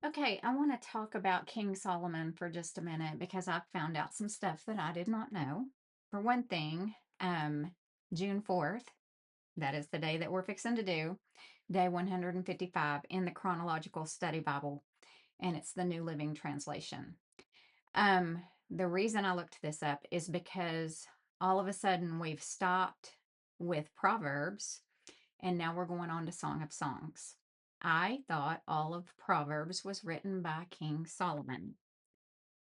Okay, I want to talk about King Solomon for just a minute because I found out some stuff that I did not know. For one thing, June 4th, that is the day that we're fixing to do, day 155 in the Chronological Study Bible, and it's the New Living Translation. The reason I looked this up is because all of a sudden we've stopped with Proverbs and now we're going on to Song of Songs. I thought all of Proverbs was written by King Solomon.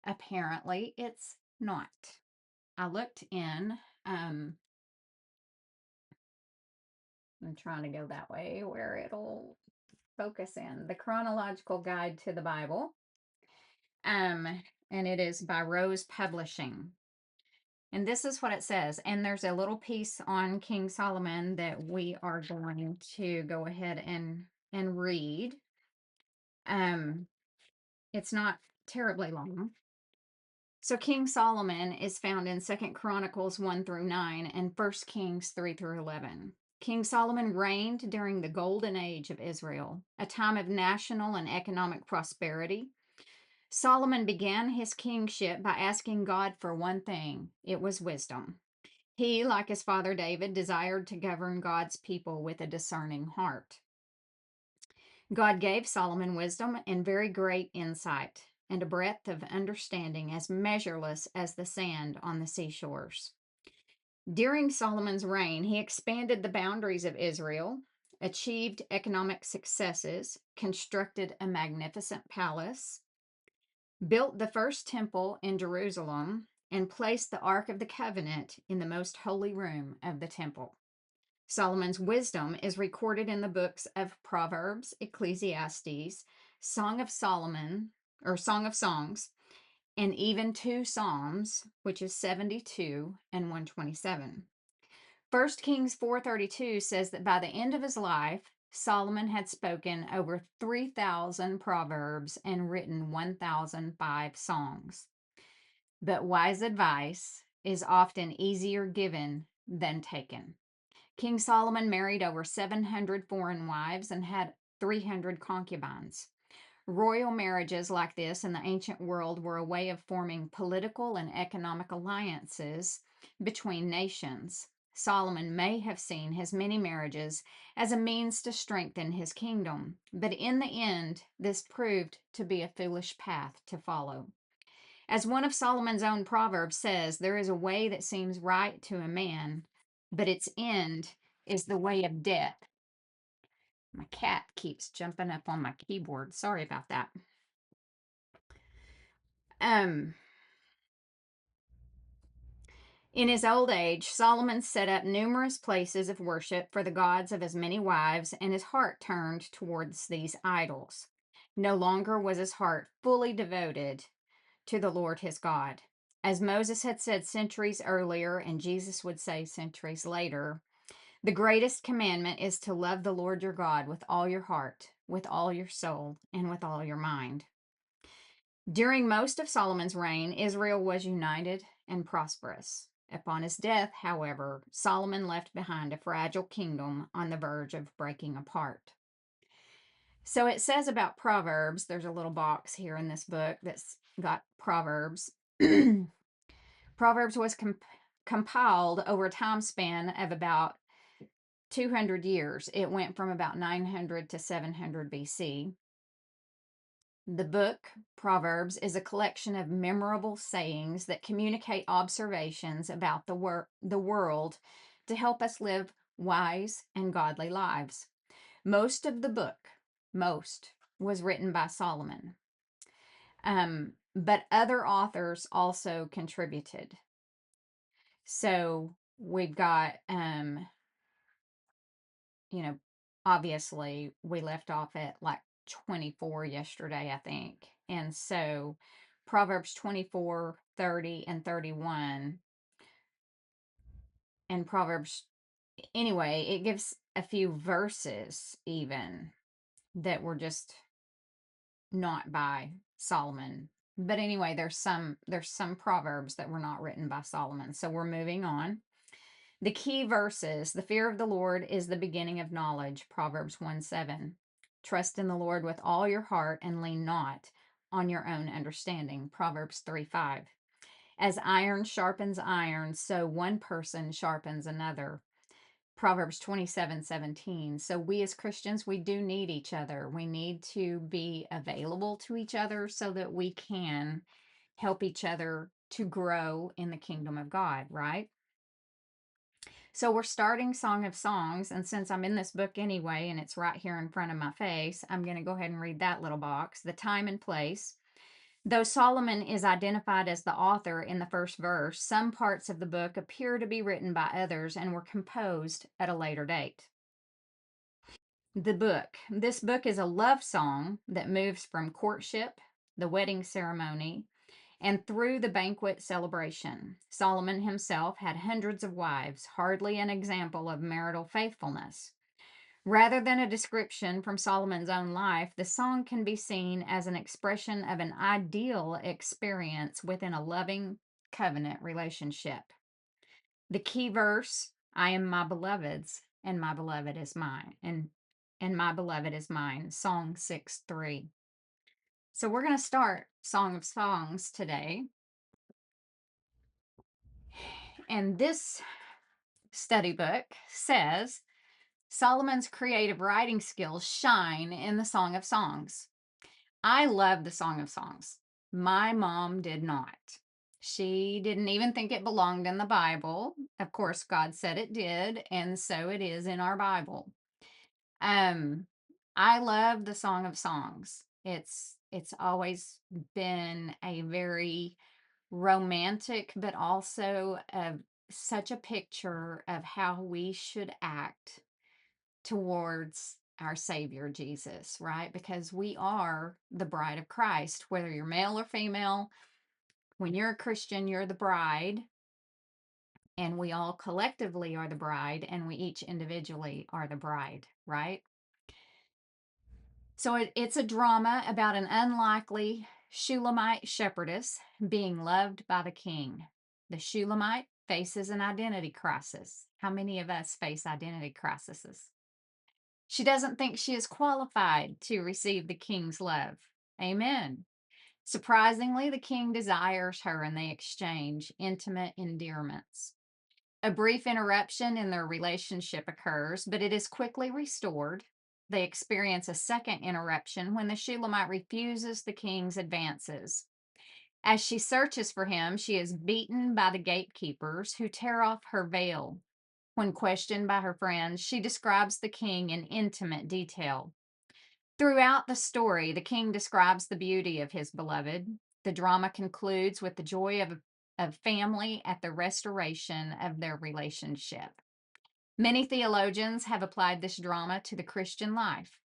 Apparently, it's not. I looked in, I'm trying to go that way where it'll focus in the Chronological Guide to the Bible. And it is by Rose Publishing. And this is what it says. And there's a little piece on King Solomon that we are going to go ahead and read. Um, it's not terribly long. So King Solomon is found in 2nd Chronicles 1 through 9 and 1st Kings 3 through 11. King Solomon reigned during the golden age of Israel, a time of national and economic prosperity. Solomon began his kingship by asking God for one thing. It was wisdom. He, like his father David, desired to govern God's people with a discerning heart. God gave Solomon wisdom and very great insight, and a breadth of understanding as measureless as the sand on the seashores. During Solomon's reign, he expanded the boundaries of Israel, achieved economic successes, constructed a magnificent palace, built the first temple in Jerusalem, and placed the Ark of the Covenant in the most holy room of the temple. Solomon's wisdom is recorded in the books of Proverbs, Ecclesiastes, Song of Solomon, or Song of Songs, and even 2 Psalms, which is 72 and 127. 1 Kings 4:32 says that by the end of his life, Solomon had spoken over 3,000 proverbs and written 1,005 songs. But wise advice is often easier given than taken. King Solomon married over 700 foreign wives and had 300 concubines. Royal marriages like this in the ancient world were a way of forming political and economic alliances between nations. Solomon may have seen his many marriages as a means to strengthen his kingdom, but in the end, this proved to be a foolish path to follow. As one of Solomon's own proverbs says, there is a way that seems right to a man, but its end is the way of death. My cat keeps jumping up on my keyboard. Sorry about that. Um, in his old age, Solomon set up numerous places of worship for the gods of his many wives, and his heart turned towards these idols. No longer was his heart fully devoted to the Lord his God. As Moses had said centuries earlier, and Jesus would say centuries later, the greatest commandment is to love the Lord your God with all your heart, with all your soul, and with all your mind. During most of Solomon's reign, Israel was united and prosperous. Upon his death, however, Solomon left behind a fragile kingdom on the verge of breaking apart. So it says about Proverbs, there's a little box here in this book that's got Proverbs. Proverbs was compiled over a time span of about 200 years. It went from about 900 to 700 BC. The book, Proverbs, is a collection of memorable sayings that communicate observations about the world to help us live wise and godly lives. Most of the book, was written by Solomon. But other authors also contributed. So we've got, you know, obviously we left off at like 24 yesterday, I think. And so Proverbs 24, 30, and 31, and Proverbs, anyway, it gives a few verses even that were just not by Solomon. But anyway, there's some proverbs that were not written by Solomon. So we're moving on. The key verses, the fear of the Lord is the beginning of knowledge, Proverbs 1:7. Trust in the Lord with all your heart and lean not on your own understanding. Proverbs 3:5. As iron sharpens iron, so one person sharpens another. Proverbs 27:17. So we as Christians, we do need each other. We need to be available to each other so that we can help each other to grow in the kingdom of God, right? So we're starting Song of Songs, and since I'm in this book anyway, and it's right here in front of my face, I'm going to go ahead and read that little box. The time and place. Though Solomon is identified as the author in the first verse, some parts of the book appear to be written by others and were composed at a later date. The book. This book is a love song that moves from courtship, the wedding ceremony, and through the banquet celebration. Solomon himself had hundreds of wives, hardly an example of marital faithfulness. Rather than a description from Solomon's own life, the song can be seen as an expression of an ideal experience within a loving covenant relationship. The key verse, I am my beloved's, and my beloved is mine. And my beloved is mine. Song 6:3. So we're going to start Song of Songs today. And this study book says Solomon's creative writing skills shine in the Song of Songs. I love the Song of Songs. My mom did not. She didn't even think it belonged in the Bible. Of course, God said it did, and so it is in our Bible. I love the Song of Songs. It's always been a very romantic, but also such a picture of how we should act towards our Savior Jesus, right? Because we are the bride of Christ, whether you're male or female. When you're a Christian, you're the bride, and we all collectively are the bride, and we each individually are the bride, right? So it's a drama about an unlikely Shulamite shepherdess being loved by the king. The Shulamite faces an identity crisis. How many of us face identity crises? She doesn't think she is qualified to receive the king's love. Amen. Surprisingly, the king desires her and they exchange intimate endearments. A brief interruption in their relationship occurs, but it is quickly restored. They experience a second interruption when the Shulamite refuses the king's advances. As she searches for him, she is beaten by the gatekeepers who tear off her veil. When questioned by her friends, she describes the king in intimate detail. Throughout the story, the king describes the beauty of his beloved. The drama concludes with the joy of family at the restoration of their relationship. Many theologians have applied this drama to the Christian life,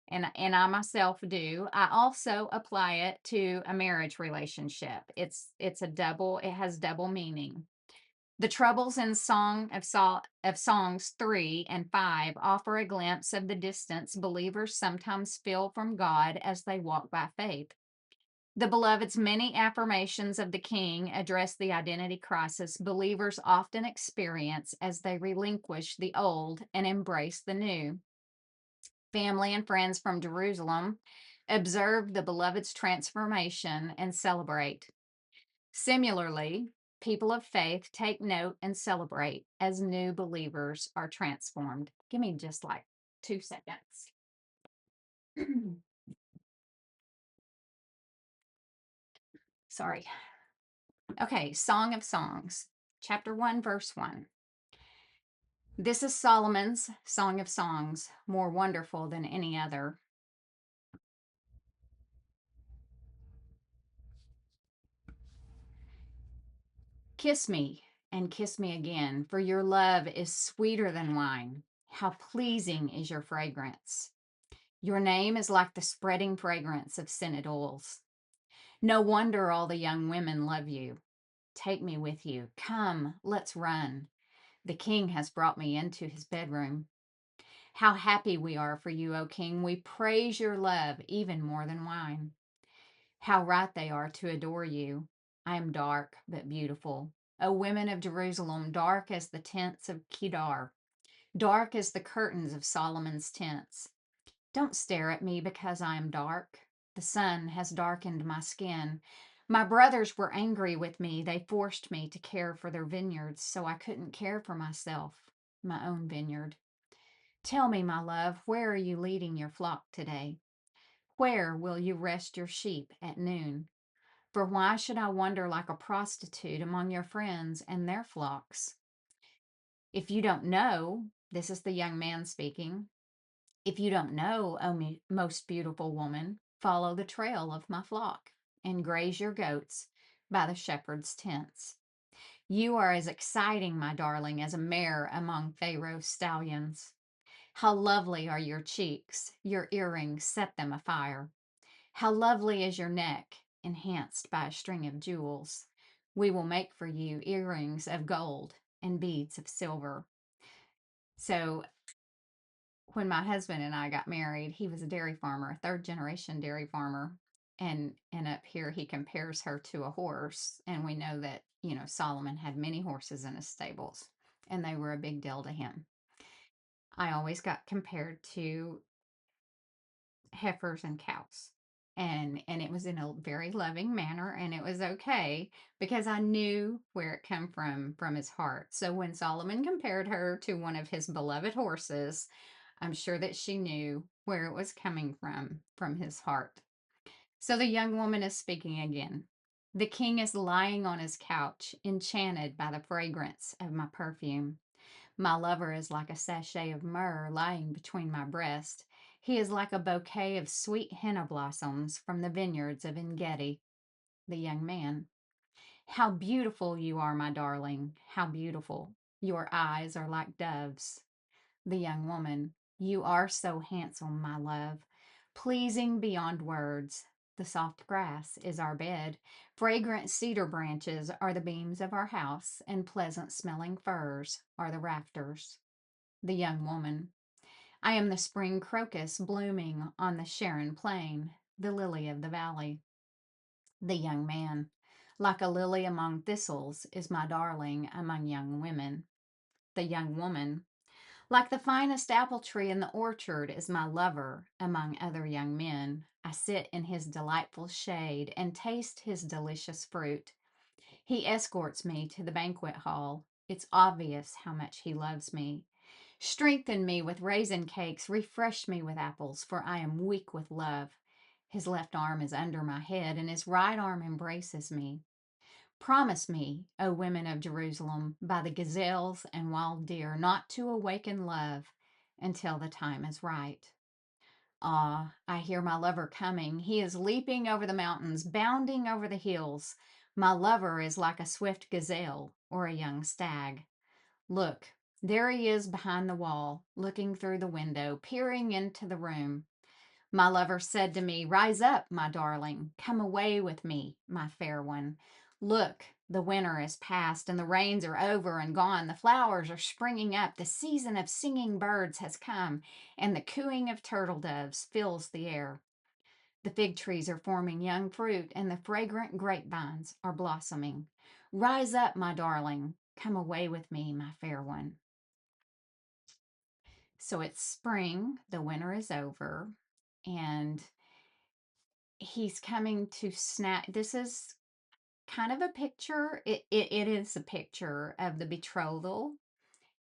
and I myself do. I also apply it to a marriage relationship. It has double meaning. The troubles in of Songs 3 and 5 offer a glimpse of the distance believers sometimes feel from God as they walk by faith. The beloved's many affirmations of the king address the identity crisis believers often experience as they relinquish the old and embrace the new. Family and friends from Jerusalem observe the beloved's transformation and celebrate. Similarly, people of faith take note and celebrate as new believers are transformed. Give me just like 2 seconds. Sorry. Okay, Song of Songs, chapter 1, verse 1. This is Solomon's Song of Songs, more wonderful than any other. Kiss me and kiss me again, for your love is sweeter than wine. How pleasing is your fragrance. Your name is like the spreading fragrance of scented oils. No wonder all the young women love you. Take me with you. Come, let's run. The king has brought me into his bedroom. How happy we are for you, O king. We praise your love even more than wine. How right they are to adore you. I am dark but beautiful. O women of Jerusalem, dark as the tents of Kedar, dark as the curtains of Solomon's tents. Don't stare at me because I am dark. The sun has darkened my skin. My brothers were angry with me. They forced me to care for their vineyards, so I couldn't care for myself, my own vineyard. Tell me, my love, where are you leading your flock today? Where will you rest your sheep at noon? For why should I wander like a prostitute among your friends and their flocks? If you don't know, this is the young man speaking. If you don't know, O most beautiful woman, follow the trail of my flock and graze your goats by the shepherd's tents. You are as exciting, my darling, as a mare among Pharaoh's stallions. How lovely are your cheeks, your earrings set them afire. How lovely is your neck, enhanced by a string of jewels. We will make for you earrings of gold and beads of silver. So when my husband and I got married, he was a dairy farmer, a third generation dairy farmer. And up here he compares her to a horse. And we know that, Solomon had many horses in his stables, and they were a big deal to him. I always got compared to heifers and cows. And it was in a very loving manner, and it was okay because I knew where it came from his heart. So when Solomon compared her to one of his beloved horses, I'm sure that she knew where it was coming from his heart. So the young woman is speaking again. The king is lying on his couch, enchanted by the fragrance of my perfume. My lover is like a sachet of myrrh lying between my breast. He is like a bouquet of sweet henna blossoms from the vineyards of Engedi. The young man. How beautiful you are, my darling. How beautiful. Your eyes are like doves. The young woman. You are so handsome, my love. Pleasing beyond words. The soft grass is our bed. Fragrant cedar branches are the beams of our house, and pleasant smelling firs are the rafters. The young woman. I am the spring crocus blooming on the Sharon plain, the lily of the valley. The young man. Like a lily among thistles is my darling among young women. The young woman. Like the finest apple tree in the orchard is my lover among other young men. I sit in his delightful shade and taste his delicious fruit. He escorts me to the banquet hall. It's obvious how much he loves me. Strengthen me with raisin cakes, refresh me with apples, for I am weak with love. His left arm is under my head, and his right arm embraces me. Promise me, O women of Jerusalem, by the gazelles and wild deer, not to awaken love until the time is right. Ah, I hear my lover coming. He is leaping over the mountains, bounding over the hills. My lover is like a swift gazelle or a young stag. Look, there he is behind the wall, looking through the window, peering into the room. My lover said to me, Rise up, my darling. Come away with me, my fair one. Look, the winter is past, and the rains are over and gone. The flowers are springing up. The season of singing birds has come, and the cooing of turtle doves fills the air. The fig trees are forming young fruit, and the fragrant grapevines are blossoming. Rise up, my darling. Come away with me, my fair one. So it's spring, the winter is over, and he's coming to snap. This is kind of a picture. It is a picture of the betrothal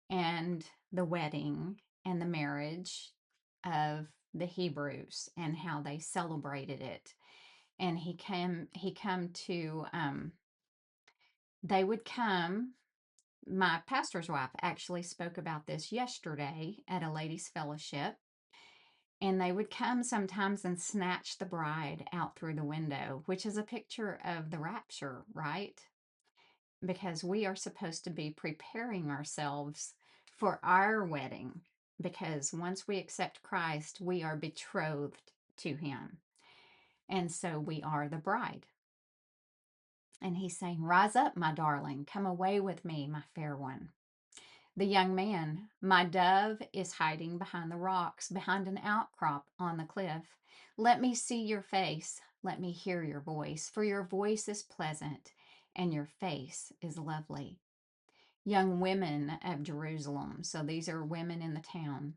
and the wedding and the marriage of the Hebrews and how they celebrated it. And he come to they would come. My pastor's wife actually spoke about this yesterday at a ladies' fellowship. And they would come sometimes and snatch the bride out through the window, which is a picture of the rapture, right? Because we are supposed to be preparing ourselves for our wedding. Because once we accept Christ, we are betrothed to him. And so we are the bride. And he's saying, Rise up, my darling. Come away with me, my fair one. The young man, my dove is hiding behind the rocks, behind an outcrop on the cliff. Let me see your face. Let me hear your voice, for your voice is pleasant and your face is lovely. Young women of Jerusalem, so these are women in the town.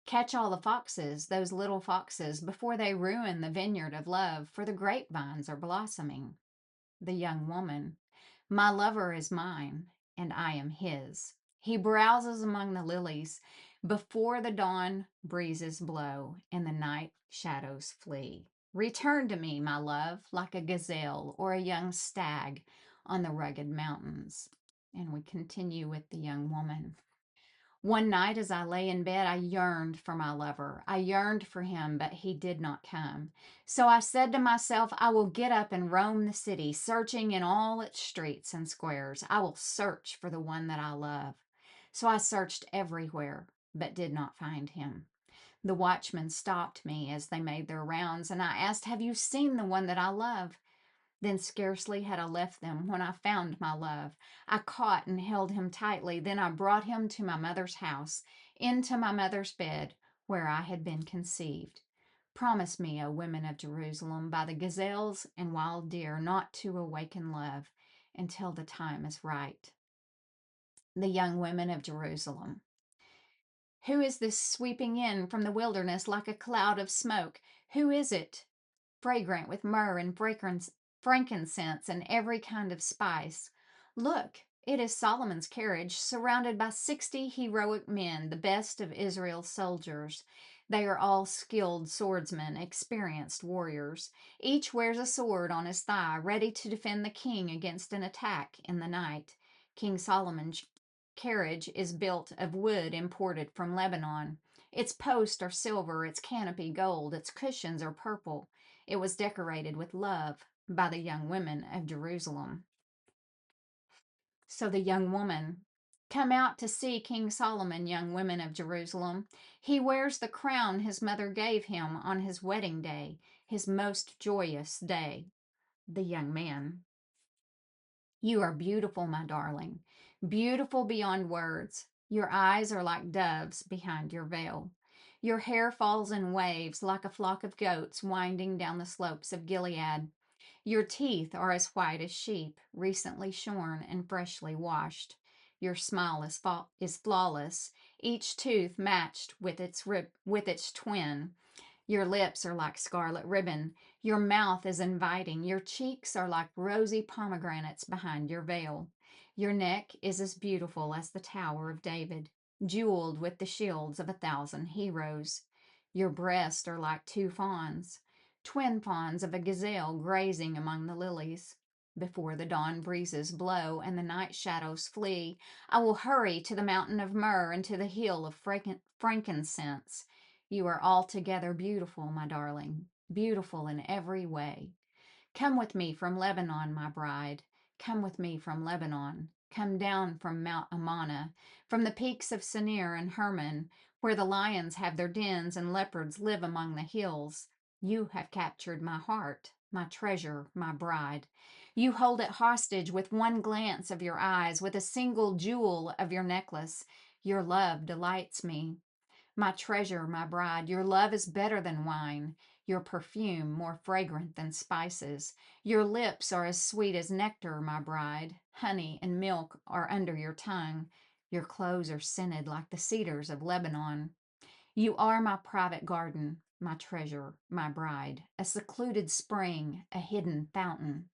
Catch all the foxes, those little foxes, before they ruin the vineyard of love, for the grapevines are blossoming. The young woman, my lover is mine, and I am his. He browses among the lilies before the dawn breezes blow and the night shadows flee. Return to me, my love, like a gazelle or a young stag on the rugged mountains. And we continue with the young woman. One night as I lay in bed, I yearned for my lover. I yearned for him, but he did not come. So I said to myself, I will get up and roam the city, searching in all its streets and squares. I will search for the one that I love. So I searched everywhere, but did not find him. The watchmen stopped me as they made their rounds, and I asked, have you seen the one that I love? Then scarcely had I left them when I found my love. I caught and held him tightly. Then I brought him to my mother's house, into my mother's bed, where I had been conceived. Promise me, O women of Jerusalem, by the gazelles and wild deer, not to awaken love until the time is right. The young women of Jerusalem. Who is this sweeping in from the wilderness like a cloud of smoke? Who is it? Fragrant with myrrh and frankincense and every kind of spice. Look, it is Solomon's carriage, surrounded by 60 heroic men, the best of Israel's soldiers. They are all skilled swordsmen, experienced warriors. Each wears a sword on his thigh, ready to defend the king against an attack in the night. King Solomon's carriage is built of wood imported from Lebanon. Its posts are silver, its canopy gold, its cushions are purple. It was decorated with love by the young women of Jerusalem. So the young woman, come out to see King Solomon, young women of Jerusalem. He wears the crown his mother gave him on his wedding day, his most joyous day. The young man, you are beautiful, my darling, beautiful beyond words. Your eyes are like doves behind your veil. Your hair falls in waves like a flock of goats winding down the slopes of Gilead. Your teeth are as white as sheep, recently shorn and freshly washed. Your smile is flawless, each tooth matched with its twin. Your lips are like scarlet ribbon. Your mouth is inviting. Your cheeks are like rosy pomegranates behind your veil. Your neck is as beautiful as the Tower of David, jeweled with the shields of 1,000 heroes. Your breasts are like two fawns, twin fawns of a gazelle grazing among the lilies. Before the dawn breezes blow and the night shadows flee, I will hurry to the mountain of myrrh and to the hill of frankincense. You are altogether beautiful, my darling, beautiful in every way. Come with me from Lebanon, my bride. Come with me from Lebanon. Come down from Mount Amana, from the peaks of Senir and Hermon, where the lions have their dens and leopards live among the hills. You have captured my heart, my treasure, my bride. You hold it hostage with one glance of your eyes, with a single jewel of your necklace. Your love delights me. My treasure, my bride, your love is better than wine, your perfume more fragrant than spices. Your lips are as sweet as nectar, my bride. Honey and milk are under your tongue. Your clothes are scented like the cedars of Lebanon. You are my private garden, my treasure, my bride, a secluded spring, a hidden fountain.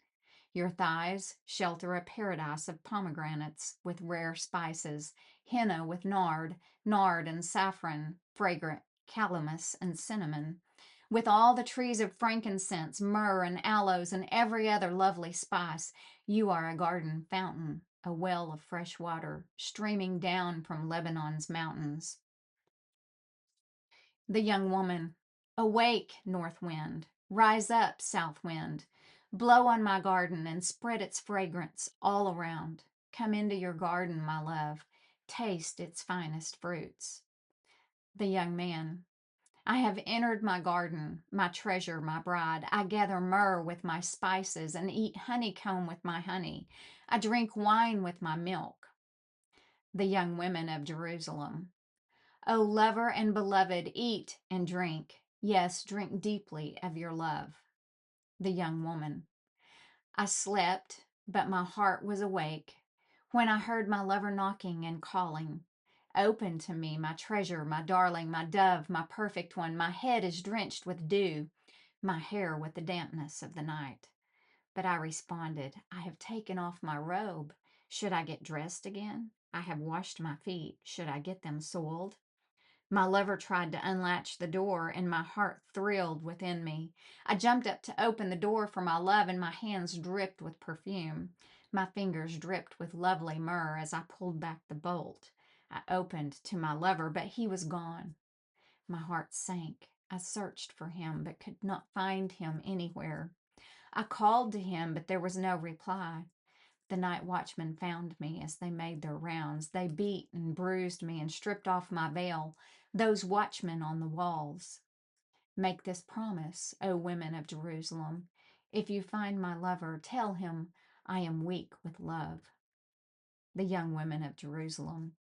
Your thighs shelter a paradise of pomegranates with rare spices, henna with nard and saffron, fragrant calamus and cinnamon, with all the trees of frankincense, myrrh and aloes and every other lovely spice. You are a garden fountain, a well of fresh water, streaming down from Lebanon's mountains. The young woman, awake, north wind, rise up, south wind, blow on my garden and spread its fragrance all around. Come into your garden, my love, taste its finest fruits. The young man, I have entered my garden, my treasure, my bride. I gather myrrh with my spices and eat honeycomb with my honey. I drink wine with my milk. The young women of Jerusalem, O lover and beloved, eat and drink. Yes, drink deeply of your love. The young woman, I slept, but my heart was awake when I heard my lover knocking and calling. Open to me, my treasure, my darling, my dove, my perfect one. My head is drenched with dew, my hair with the dampness of the night. But I responded, I have taken off my robe. Should I get dressed again? I have washed my feet. Should I get them soiled? My lover tried to unlatch the door, and my heart thrilled within me. I jumped up to open the door for my love, and my hands dripped with perfume. My fingers dripped with lovely myrrh as I pulled back the bolt. I opened to my lover, but he was gone. My heart sank. I searched for him, but could not find him anywhere. I called to him, but there was no reply. The night watchmen found me as they made their rounds. They beat and bruised me and stripped off my veil. Those watchmen on the walls. Make this promise, O women of Jerusalem. If you find my lover, tell him I am weak with love. The young women of Jerusalem.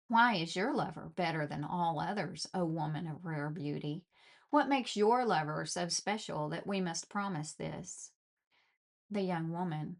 Why is your lover better than all others, O woman of rare beauty? What makes your lover so special that we must promise this? The young woman.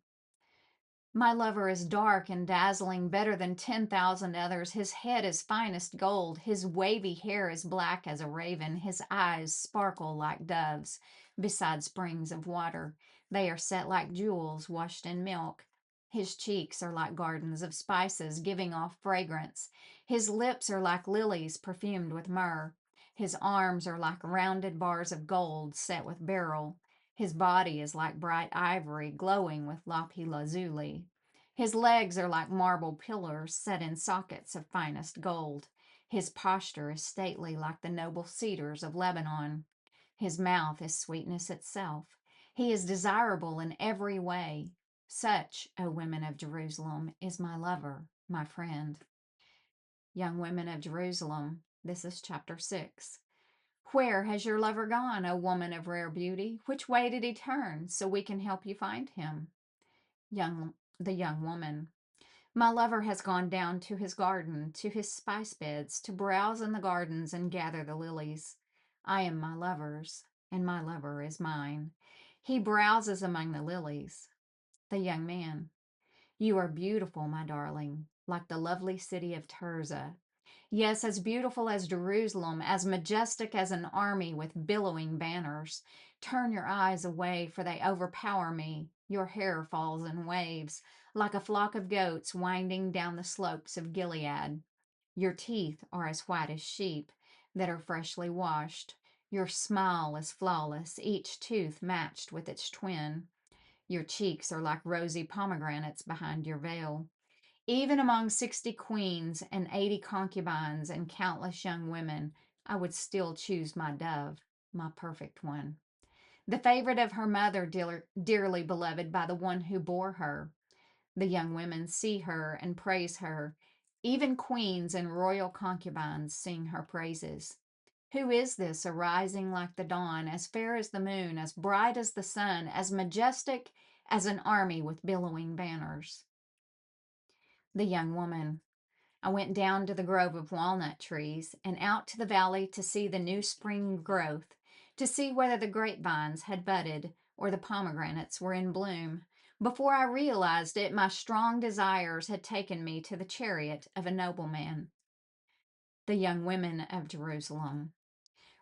My lover is dark and dazzling, better than 10,000 others. His head is finest gold. His wavy hair is black as a raven. His eyes sparkle like doves beside springs of water. They are set like jewels washed in milk. His cheeks are like gardens of spices, giving off fragrance. His lips are like lilies perfumed with myrrh. His arms are like rounded bars of gold set with beryl. His body is like bright ivory, glowing with lapis lazuli. His legs are like marble pillars set in sockets of finest gold. His posture is stately like the noble cedars of Lebanon. His mouth is sweetness itself. He is desirable in every way. Such, O women of Jerusalem, is my lover, my friend. Young women of Jerusalem, this is chapter 6. Where has your lover gone, O woman of rare beauty? Which way did he turn, so we can help you find him? The young woman. My lover has gone down to his garden, to his spice beds, to browse in the gardens and gather the lilies. I am my lover's, and my lover is mine. He browses among the lilies. The young man. You are beautiful, my darling, like the lovely city of Tirzah. Yes, as beautiful as Jerusalem, as majestic as an army with billowing banners. Turn your eyes away, for they overpower me. Your hair falls in waves, like a flock of goats winding down the slopes of Gilead. Your teeth are as white as sheep that are freshly washed. Your smile is flawless, each tooth matched with its twin. Your cheeks are like rosy pomegranates behind your veil. Even among 60 queens and 80 concubines and countless young women, I would still choose my dove, my perfect one. The favorite of her mother, dearly beloved by the one who bore her. The young women see her and praise her. Even queens and royal concubines sing her praises. Who is this arising like the dawn, as fair as the moon, as bright as the sun, as majestic as an army with billowing banners? The young woman. I went down to the grove of walnut trees and out to the valley to see the new spring growth, to see whether the grapevines had budded or the pomegranates were in bloom. Before I realized it, my strong desires had taken me to the chariot of a nobleman. The young women of Jerusalem.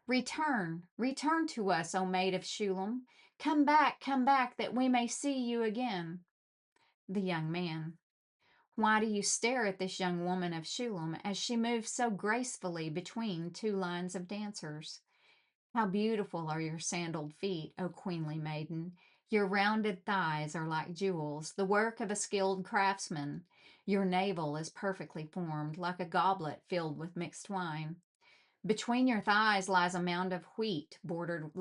Return, return to us, O maid of Shulam. Come back, that we may see you again. The young man. Why do you stare at this young woman of Shulam as she moves so gracefully between two lines of dancers? How beautiful are your sandaled feet, O queenly maiden. Your rounded thighs are like jewels, the work of a skilled craftsman. Your navel is perfectly formed, like a goblet filled with mixed wine. Between your thighs lies a mound of wheat bordered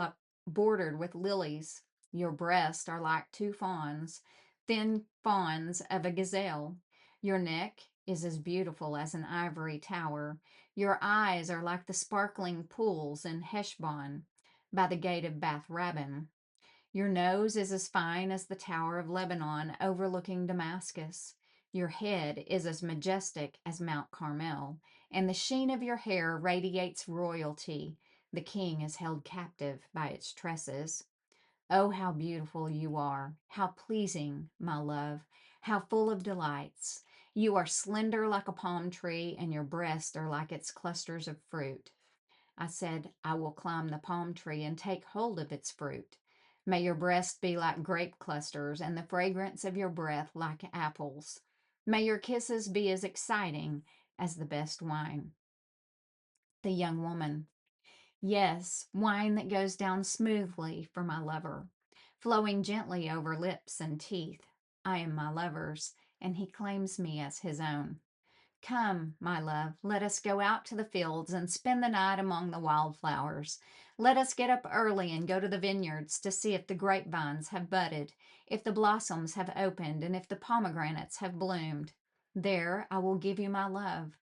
with lilies. Your breasts are like two fawns, thin fawns of a gazelle. Your neck is as beautiful as an ivory tower. Your eyes are like the sparkling pools in Heshbon by the gate of Bath Rabbim. Your nose is as fine as the Tower of Lebanon overlooking Damascus. Your head is as majestic as Mount Carmel, and the sheen of your hair radiates royalty. The king is held captive by its tresses. Oh, how beautiful you are! How pleasing, my love! How full of delights! You are slender like a palm tree, and your breasts are like its clusters of fruit. I said, I will climb the palm tree and take hold of its fruit. May your breasts be like grape clusters, and the fragrance of your breath like apples. May your kisses be as exciting as the best wine. The young woman, yes, wine that goes down smoothly for my lover, flowing gently over lips and teeth. I am my lover's, and he claims me as his own. Come, my love, let us go out to the fields and spend the night among the wildflowers. Let us get up early and go to the vineyards to see if the grapevines have budded, if the blossoms have opened, and if the pomegranates have bloomed. There I will give you my love.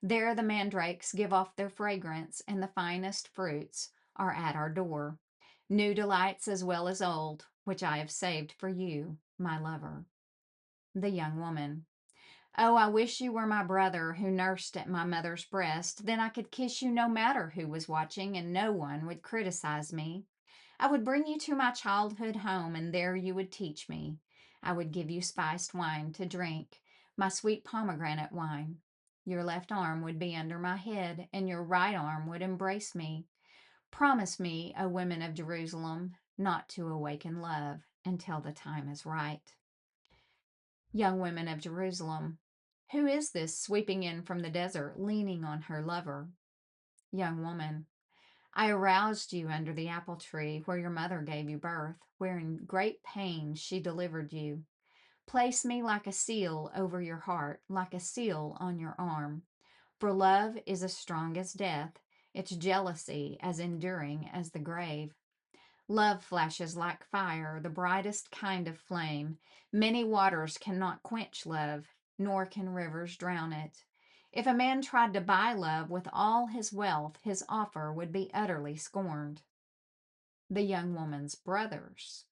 There the mandrakes give off their fragrance, and the finest fruits are at our door. New delights as well as old, which I have saved for you, my lover. The young woman. Oh, I wish you were my brother who nursed at my mother's breast. Then I could kiss you no matter who was watching, and no one would criticize me. I would bring you to my childhood home, and there you would teach me. I would give you spiced wine to drink, my sweet pomegranate wine. Your left arm would be under my head, and your right arm would embrace me. Promise me, O women of Jerusalem, not to awaken love until the time is right. Young women of Jerusalem, who is this sweeping in from the desert, leaning on her lover? Young woman, I aroused you under the apple tree where your mother gave you birth, where in great pain she delivered you. Place me like a seal over your heart, like a seal on your arm. For love is as strong as death, its jealousy as enduring as the grave. Love flashes like fire, the brightest kind of flame. Many waters cannot quench love, nor can rivers drown it. If a man tried to buy love with all his wealth, his offer would be utterly scorned. The young woman's brothers.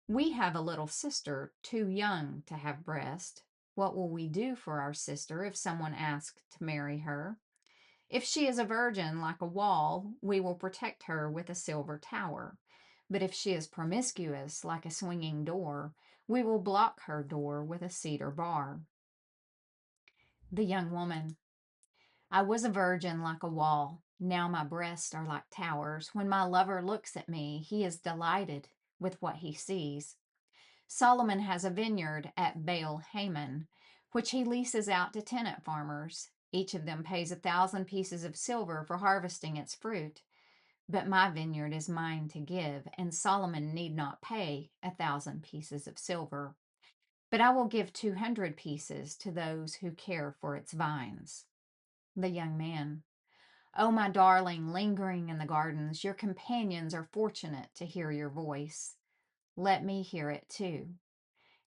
We have a little sister, too young to have breast. What will we do for our sister if someone asks to marry her? If she is a virgin like a wall, we will protect her with a silver tower. But if she is promiscuous like a swinging door, we will block her door with a cedar bar. The young woman. I was a virgin like a wall. Now my breasts are like towers. When my lover looks at me, he is delighted with what he sees. Solomon has a vineyard at Baal Haman, which he leases out to tenant farmers. Each of them pays 1,000 pieces of silver for harvesting its fruit. But my vineyard is mine to give, and Solomon need not pay 1,000 pieces of silver. But I will give 200 pieces to those who care for its vines. The young man. Oh, my darling, lingering in the gardens, your companions are fortunate to hear your voice. Let me hear it too.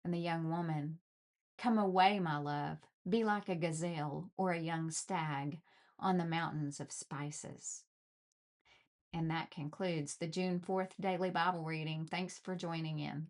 And the young woman. Come away, my love. Be like a gazelle or a young stag on the mountains of spices. And that concludes the June 4th Daily Bible Reading. Thanks for joining in.